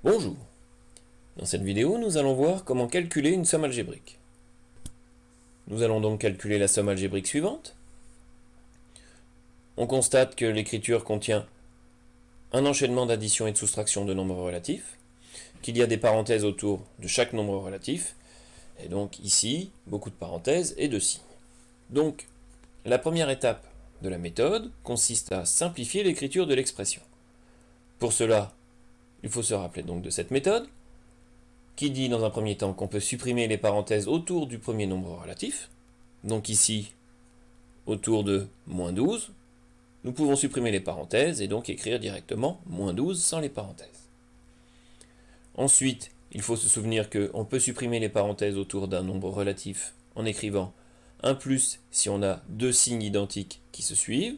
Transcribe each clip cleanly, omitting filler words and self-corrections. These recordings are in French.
Bonjour. Dans cette vidéo, nous allons voir comment calculer une somme algébrique. Nous allons donc calculer la somme algébrique suivante. On constate que l'écriture contient un enchaînement d'addition et de soustraction de nombres relatifs, qu'il y a des parenthèses autour de chaque nombre relatif, et donc ici, beaucoup de parenthèses et de signes. Donc, la première étape de la méthode consiste à simplifier l'écriture de l'expression. Pour cela, il faut se rappeler donc de cette méthode, qui dit dans un premier temps qu'on peut supprimer les parenthèses autour du premier nombre relatif. Donc ici, autour de moins 12, nous pouvons supprimer les parenthèses et donc écrire directement moins 12 sans les parenthèses. Ensuite, il faut se souvenir qu'on peut supprimer les parenthèses autour d'un nombre relatif en écrivant un plus si on a deux signes identiques qui se suivent,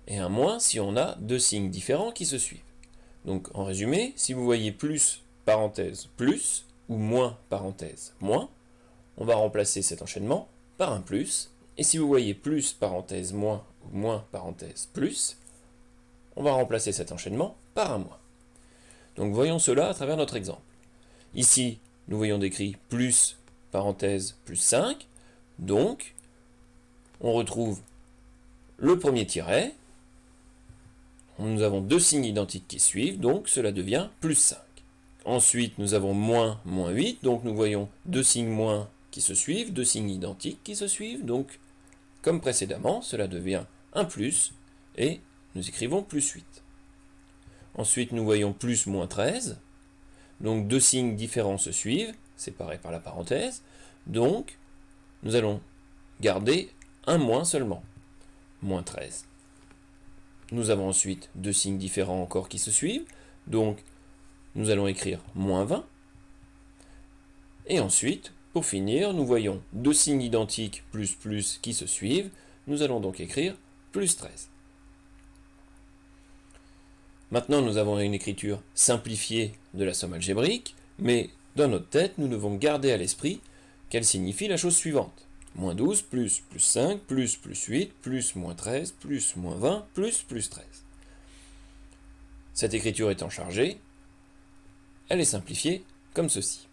et un moins si on a deux signes différents qui se suivent. Donc en résumé, si vous voyez plus parenthèse plus ou moins parenthèse moins, on va remplacer cet enchaînement par un plus, et si vous voyez plus parenthèse moins ou moins parenthèse plus, on va remplacer cet enchaînement par un moins. Donc voyons cela à travers notre exemple. Ici, nous voyons décrit plus parenthèse plus 5, donc on retrouve le premier tiret. Nous avons deux signes identiques qui suivent, donc cela devient plus 5. Ensuite, nous avons moins, moins 8, donc nous voyons deux signes moins qui se suivent, deux signes identiques qui se suivent, donc comme précédemment, cela devient un plus, et nous écrivons plus 8. Ensuite, nous voyons plus, moins 13, donc deux signes différents se suivent, séparés par la parenthèse, donc nous allons garder un moins seulement, moins 13. Nous avons ensuite deux signes différents encore qui se suivent, donc nous allons écrire moins 20. Et ensuite, pour finir, nous voyons deux signes identiques plus plus qui se suivent, nous allons donc écrire plus 13. Maintenant, nous avons une écriture simplifiée de la somme algébrique, mais dans notre tête, nous devons garder à l'esprit qu'elle signifie la chose suivante. Moins 12 plus 5 plus 8 plus moins 13 plus moins 20 plus 13. Cette écriture étant chargée, elle est simplifiée comme ceci.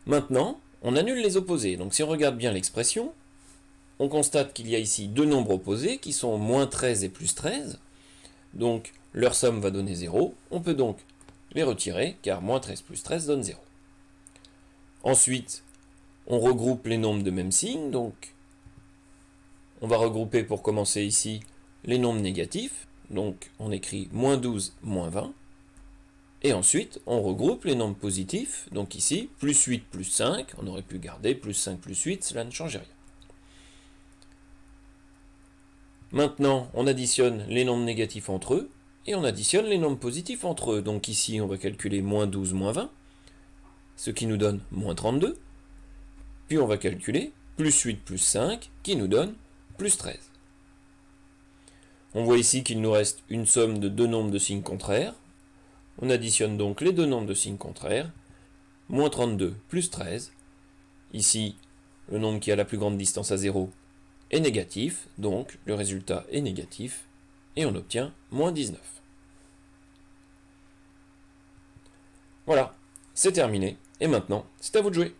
Maintenant, on annule les opposés. Donc si on regarde bien l'expression, on constate qu'il y a ici deux nombres opposés qui sont moins 13 et plus 13. Donc leur somme va donner 0. On peut donc les retirer car moins 13 plus 13 donne 0. Ensuite, on regroupe les nombres de même signe, donc on va regrouper pour commencer ici les nombres négatifs, donc on écrit moins 12, moins 20, et ensuite on regroupe les nombres positifs, donc ici plus 8, plus 5, on aurait pu garder plus 5, plus 8, cela ne change rien. Maintenant on additionne les nombres négatifs entre eux, et on additionne les nombres positifs entre eux, donc ici on va calculer moins 12, moins 20, ce qui nous donne moins 32, puis on va calculer plus 8 plus 5, qui nous donne plus 13. On voit ici qu'il nous reste une somme de deux nombres de signes contraires. On additionne donc les deux nombres de signes contraires. Moins 32 plus 13. Ici, le nombre qui a la plus grande distance à 0 est négatif, donc le résultat est négatif, et on obtient moins 19. Voilà, c'est terminé, et maintenant, c'est à vous de jouer.